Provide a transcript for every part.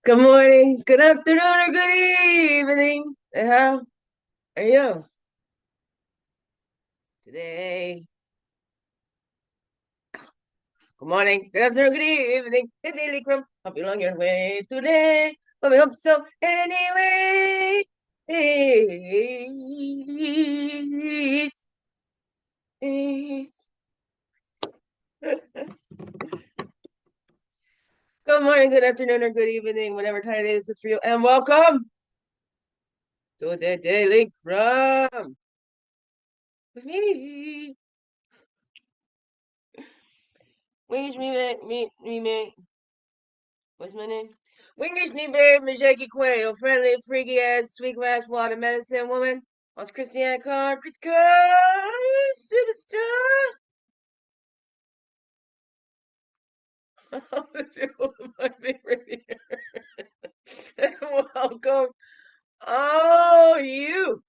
Good morning, good afternoon, or good evening. How are you today? Good morning, good afternoon, good evening. Good daily crumb. Hope you're on your way today. But we hope so anyway. Peace. Peace. Good morning, good afternoon, or good evening, whatever time it is, it's for you. And welcome to the Daily Crumb with me. Me. What's my name? Wingish Bear Majeki Quail, friendly, freaky ass, sweet grass water medicine woman. What's Christiane Carr? Chris Carr, superstar. My favorite here. Welcome. Oh, you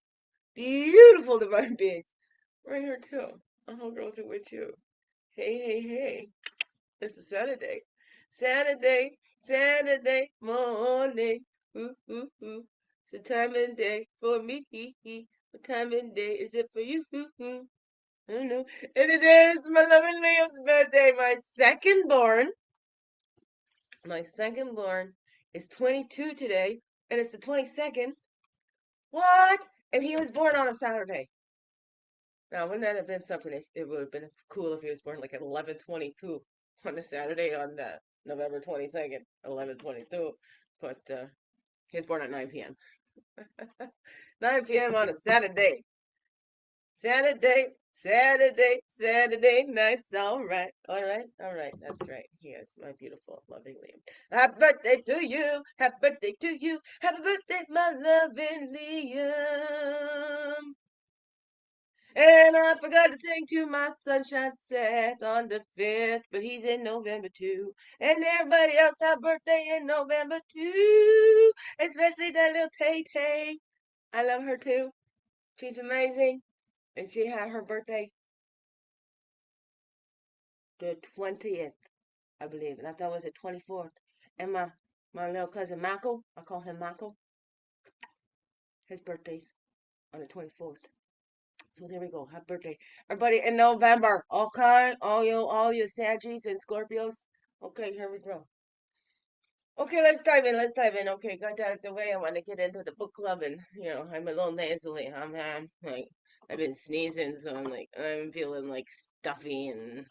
beautiful divine beings. Right here too. Oh, girls are with you. Hey. It's a Saturday. Saturday morning. Ooh. It's a time and day for me. What time and day is it for you? I don't know. And it is my loving Liam's birthday, my second born. My second born is 22 today, and it's the 22nd. What? And he was born on a Saturday. Now, wouldn't that have been something if it would have been cool if he was born like at 11:22 on a Saturday on November 22nd, 11:22. But he was born at 9 p.m. 9 p.m. on a Saturday. Saturday night's all right. That's right. He is my beautiful, loving Liam. Happy birthday to you. Happy birthday to you. Happy birthday, my loving Liam. And I forgot to sing to my sunshine set on the 5th, but he's in November too. And everybody else have birthday in November too, especially that little Tay Tay. I love her too. She's amazing. And she had her birthday the 20th, I believe. And I thought it was the 24th. And my little cousin Michael, I call him Michael, his birthday's on the 24th. So there we go. Happy birthday, everybody in November. Okay, all you Saggies and Scorpios. Okay, here we go. Okay, let's dive in. Let's dive in. Okay, got that out the way. I want to get into the book club, and I'm a little nasally. I'm like I've been sneezing, so I'm feeling like stuffy and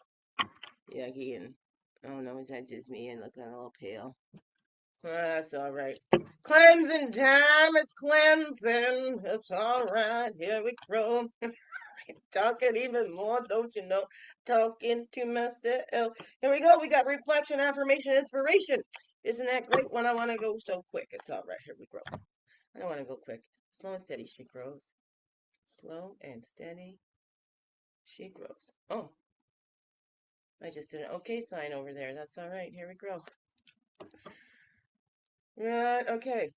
yucky, and I don't know, is that just me and looking a little pale? That's all right. Cleansing time is cleansing. It's all right. Here we go. Talking even more, don't you know? Talking to myself. Here we go. We got reflection, affirmation, inspiration. Isn't that great? When I want to go so quick, it's all right. Here we go. I don't want to go quick. Slow and steady, she grows. Slow and steady, she grows. Oh, I just did an okay sign over there. That's all right. Here we go. Right, okay.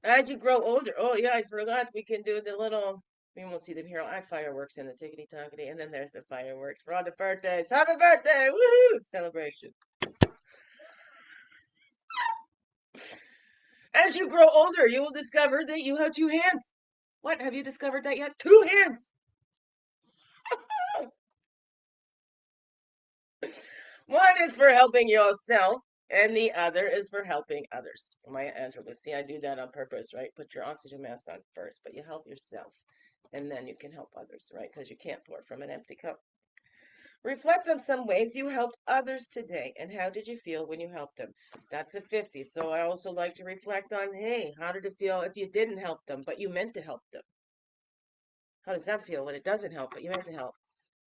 As you grow older, oh yeah, I forgot we can do the little, we won't see them here. I have fireworks in the tickety tockety, and then there's the fireworks for all the birthdays. Happy birthday! Woohoo! Celebration. As you grow older, you will discover that you have two hands. What? Have you discovered that yet? Two hands! One is for helping yourself, and the other is for helping others. Maya Angelou. See, I do that on purpose, right? Put your oxygen mask on first, but you help yourself, and then you can help others, right? Because you can't pour from an empty cup. Reflect on some ways you helped others today, and how did you feel when you helped them? That's a 50. So I also like to reflect on, hey, how did it feel if you didn't help them, but you meant to help them? How does that feel when it doesn't help, but you meant to help?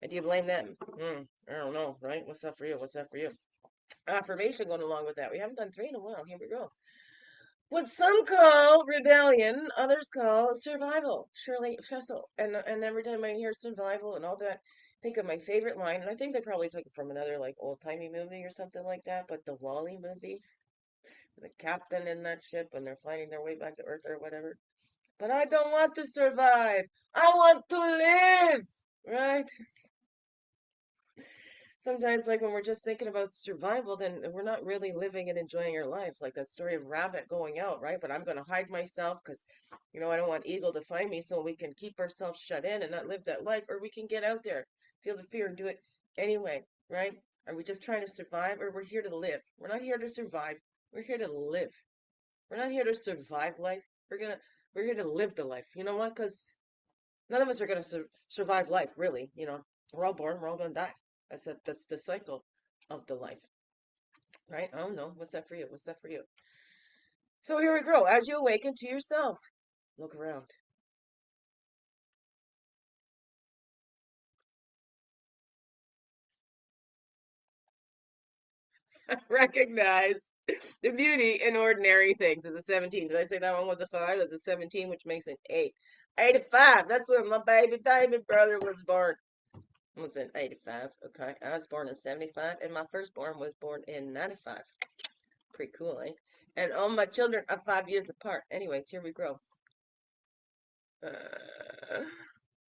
And do you blame them? I don't know, right? What's up for you? What's up for you? Affirmation going along with that. We haven't done three in a while. Here we go. What some call rebellion, others call survival. Shirley Fessel. And every time I hear survival and all that, think of my favorite line, and I think they probably took it from another like old-timey movie or something like that, but the Wall-E movie, the captain in that ship when they're finding their way back to Earth or whatever. But I don't want to survive. I want to live. Right? Sometimes, like when we're just thinking about survival, then we're not really living and enjoying our lives. Like that story of rabbit going out, right? But I'm going to hide myself because, I don't want eagle to find me, so we can keep ourselves shut in and not live that life, or we can get out there, feel the fear, and do it anyway, right? Are we just trying to survive, or we're here to live? We're not here to survive. We're here to live. We're not here to survive life. We're here to live the life. You know what? Because none of us are going to survive life, really. We're all born, we're all going to die. That's the cycle of the life, right? I don't know. What's that for you? What's that for you? So here we go. As you awaken to yourself, look around. Recognize the beauty in ordinary things. It's a 17. Did I say that one was a 5? That's a 17, which makes it 8. 85. That's when my baby brother was born. Was in 85. Okay. I was born in 75, and my firstborn was born in 95. Pretty cool, eh? And all my children are 5 years apart. Anyways, here we go. Uh,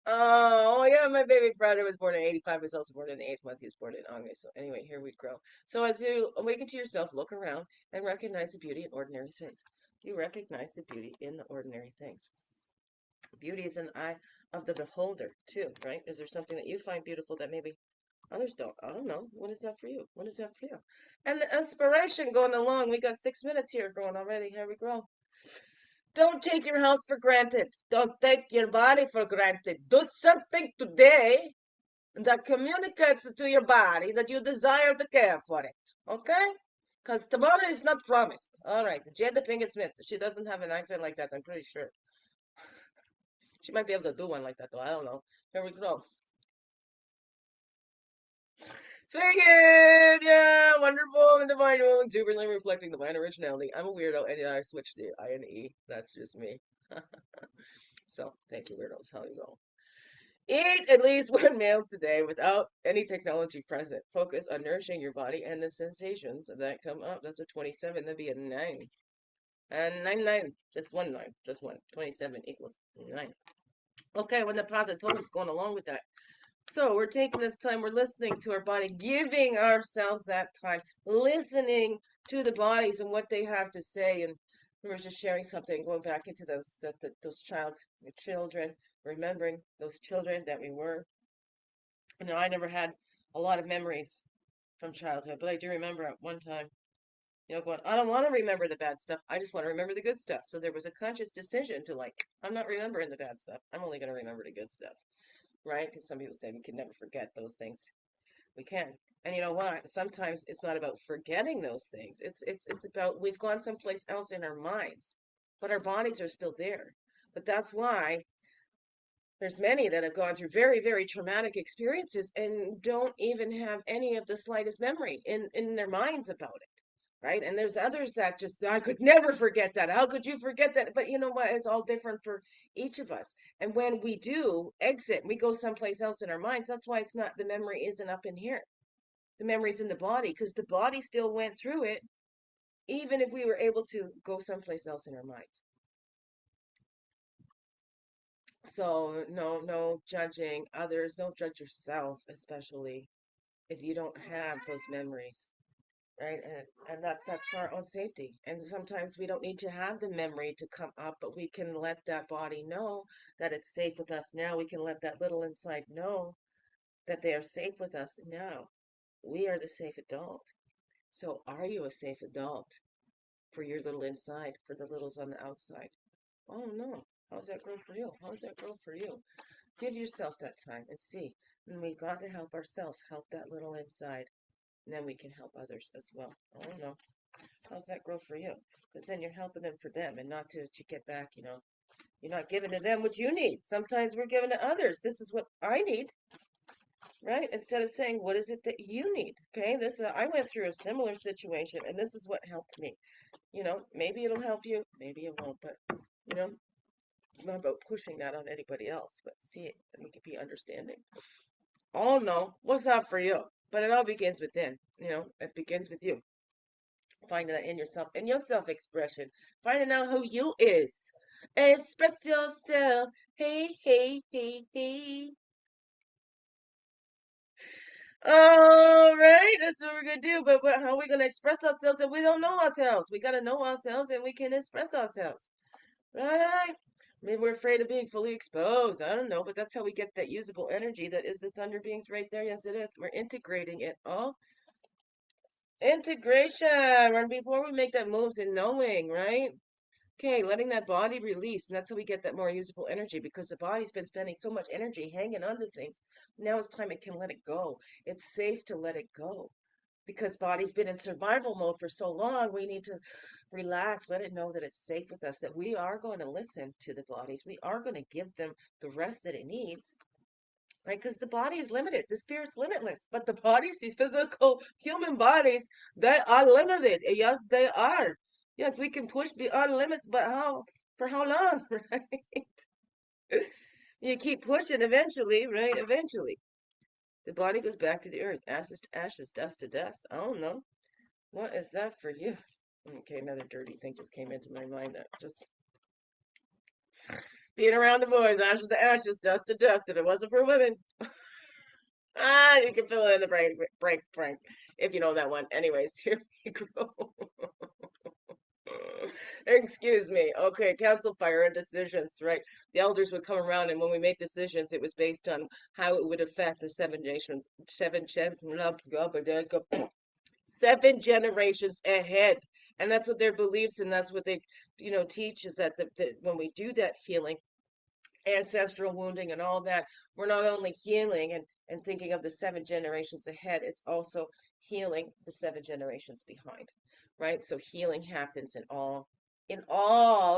oh, yeah, my baby brother was born in 85. He was also born in the 8th month. He was born in August. So anyway, here we go. So as you awaken to yourself, look around and recognize the beauty in ordinary things. You recognize the beauty in the ordinary things. Beauty is in the eye of the beholder, too, right? Is there something that you find beautiful that maybe others don't? I don't know. What is that for you? What is that for you? And the inspiration going along. We got 6 minutes here going already. Here we go. Don't take your health for granted. Don't take your body for granted. Do something today that communicates to your body that you desire to care for it. Okay? Because tomorrow is not promised. All right. Jada Pinkett Smith. She doesn't have an accent like that, I'm pretty sure. She might be able to do one like that, though. I don't know. Here we go. Speaking, yeah, wonderful and divine ruling, superly reflecting divine originality. I'm a weirdo, and I switched the I and E. That's just me. So, thank you, weirdos. How you go? Eat at least one meal today without any technology present. Focus on nourishing your body and the sensations that come up. That's a 27. That'd be a 9. And 9, 9. Just one 9. Just one. 27 equals 9. Okay, when the path of totem's going along with that. So we're taking this time, we're listening to our body, giving ourselves that time, listening to the bodies and what they have to say. And we were just sharing something, going back into those children, remembering those children that we were. I never had a lot of memories from childhood, but I do remember at one time, going, I don't want to remember the bad stuff. I just want to remember the good stuff. So there was a conscious decision to like, I'm not remembering the bad stuff. I'm only going to remember the good stuff, right? Because some people say we can never forget those things. We can. And you know what? Sometimes it's not about forgetting those things. It's about we've gone someplace else in our minds, but our bodies are still there. But that's why there's many that have gone through very, very traumatic experiences and don't even have any of the slightest memory in their minds about it. Right. And there's others that just, I could never forget that. How could you forget that? But you know what? It's all different for each of us. And when we do exit, we go someplace else in our minds. That's why it's not, the memory isn't up in here. The memory's in the body because the body still went through it, even if we were able to go someplace else in our minds. So no judging others. Don't judge yourself, especially if you don't have those memories, right? And that's for our own safety. And sometimes we don't need to have the memory to come up, but we can let that body know that it's safe with us now. We can let that little inside know that they are safe with us now. We are the safe adult. So are you a safe adult for your little inside, for the littles on the outside? Oh no. How's that grow for you? How's that grow for you? Give yourself that time and see. And we got to help ourselves, help that little inside. And then we can help others as well. I don't know. How's that grow for you? Because then you're helping them for them and not to get back, You're not giving to them what you need. Sometimes we're giving to others. This is what I need, right? Instead of saying, what is it that you need? Okay, I went through a similar situation and this is what helped me. Maybe it'll help you, maybe it won't, but, it's not about pushing that on anybody else, but see it and we can be understanding. Oh no, what's that for you? But it all begins within, it begins with you. Finding that in yourself, in your self-expression, finding out who you is. Express yourself. Hey, hey, hey, hey. All right, that's what we're gonna do. But how are we gonna express ourselves if we don't know ourselves? We gotta know ourselves and we can express ourselves, right? Maybe we're afraid of being fully exposed. I don't know, but that's how we get that usable energy that is the thunder beings right there. Yes, it is. We're integrating it all. Integration. And before we make that moves in knowing, right? Okay, letting that body release, and that's how we get that more usable energy because the body's been spending so much energy hanging on to things. Now it's time it can let it go. It's safe to let it go because body's been in survival mode for so long. We need to relax, let it know that it's safe with us, that we are going to listen to the bodies. We are going to give them the rest that it needs, right? Because the body is limited, the spirit's limitless, but the bodies, these physical human bodies, they are limited. Yes, they are. Yes, we can push beyond limits, but how? For how long, right? You keep pushing eventually, right? Eventually. The body goes back to the earth, ashes to ashes, dust to dust. I don't know. What is that for you? Okay, another dirty thing just came into my mind that just being around the boys, ashes to ashes, dust to dust. If it wasn't for women, you can fill in the break, if you know that one. Anyways, here we go. Excuse me. Okay, council fire and decisions, right? The elders would come around, and when we made decisions, it was based on how it would affect the seven generations ahead. And that's what their beliefs and that's what they, teach is that when we do that healing, ancestral wounding and all that, we're not only healing and thinking of the seven generations ahead, it's also healing the seven generations behind, right? So healing happens in all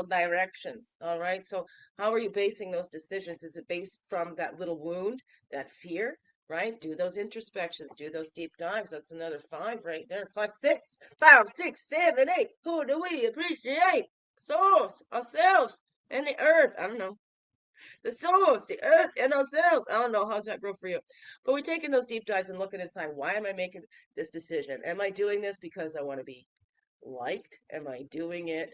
directions. All right. So how are you basing those decisions? Is it based from that little wound, that fear? Right? Do those introspections, do those deep dives. That's another five right there. Five, six, 5, 6, 7, 8. Who do we appreciate? Souls, ourselves, and the earth. I don't know, the souls, the earth, and ourselves. I don't know. How's that grow for you? But we're taking those deep dives and looking inside. Why am I making this decision? Am I doing this because I want to be liked? Am I doing it,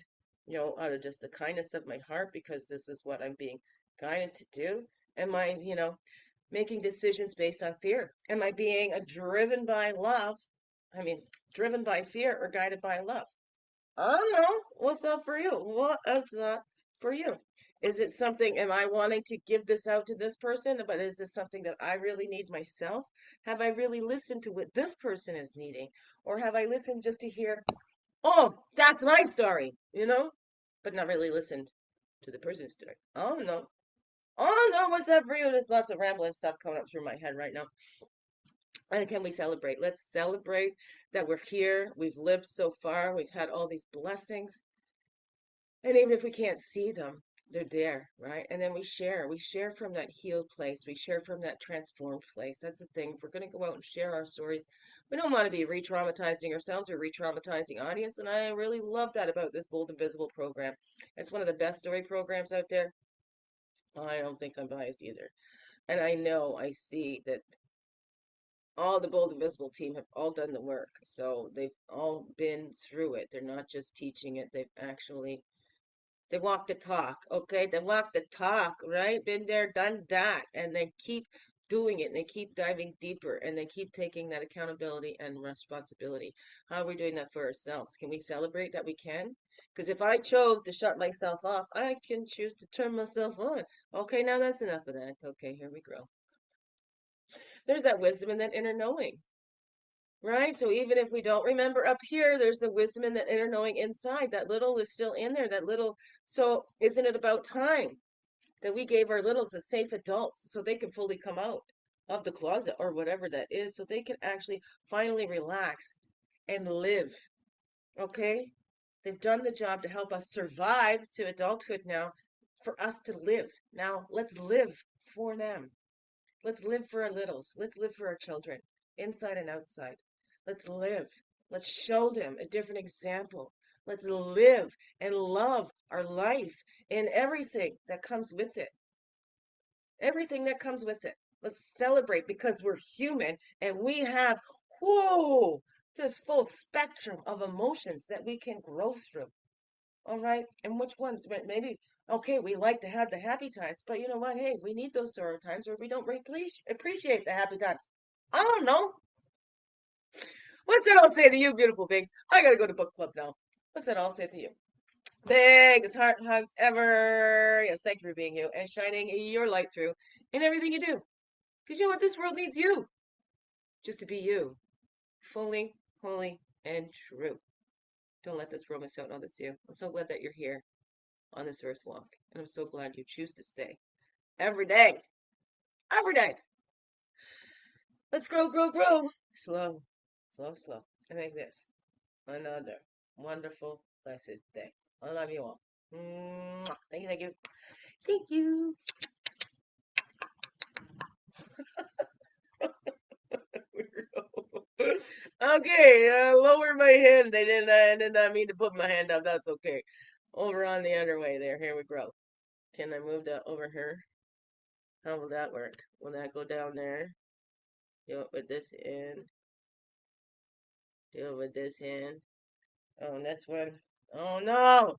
out of just the kindness of my heart because this is what I'm being guided to do? Am I, making decisions based on fear? Am I being driven by love? I mean, driven by fear or guided by love? I don't know. What's up for you? What is that for you? Is it something, am I wanting to give this out to this person, but is this something that I really need myself? Have I really listened to what this person is needing? Or have I listened just to hear, oh, that's my story, but not really listened to the person's story? Oh, no. Oh, no, what's up for you? There's lots of rambling stuff coming up through my head right now. And can we celebrate? Let's celebrate that we're here. We've lived so far. We've had all these blessings. And even if we can't see them, they're there, right? And then we share. We share from that healed place. We share from that transformed place. That's the thing. If we're going to go out and share our stories, we don't want to be re-traumatizing ourselves or re-traumatizing audience. And I really love that about this Bold and Visible program. It's one of the best story programs out there. I don't think I'm biased either. And I know I see that all the Bold and Visible team have all done the work. So they've all been through it. They're not just teaching it. They walk the talk, okay? They walk the talk, right? Been there, done that. And they keep doing it and they keep diving deeper and they keep taking that accountability and responsibility. How are we doing that for ourselves? Can we celebrate that we can? Because if I chose to shut myself off, I can choose to turn myself on. Okay, now that's enough of that. Okay, here we go. There's that wisdom and that inner knowing. Right? So even if we don't remember up here, there's the wisdom and the inner knowing inside. That little is still in there. That little. So isn't it about time that we gave our littles as safe adults so they can fully come out of the closet or whatever that is, so they can actually finally relax and live? Okay? They've done the job to help us survive to adulthood now, for us to live. Now let's live for them. Let's live for our littles. Let's live for our children, inside and outside. Let's live. Let's show them a different example. Let's live and love our life and everything that comes with it. Everything that comes with it. Let's celebrate because we're human and we have, whoa, this full spectrum of emotions that we can grow through. All right. And which ones? Maybe, okay, we like to have the happy times, but you know what? Hey, we need those sorrow times or we don't appreciate the happy times. I don't know. What's that all say to you, beautiful pigs? I gotta go to book club now. What's that all say to you? Biggest heart hugs ever. Yes, thank you for being you and shining your light through in everything you do. Because you know what? This world needs you. Just to be you. Fully, wholly, and true. Don't let this world miss out on this you. I'm so glad that you're here on this earth walk. And I'm so glad you choose to stay. Every day. Every day. Let's grow, grow, grow. Slow, slow, slow. And make this another wonderful, blessed day. I love you all. Mwah. Thank you, thank you. Thank you. Okay, lower my hand. I did not mean to put my hand up. That's okay. Over on the other way there. Here we go. Can I move that over here? How will that work? Will that go down there? Do it with this end. Do it with this hand. Oh, and this one. Oh no!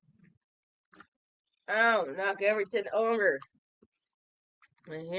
Oh, knock everything over. And here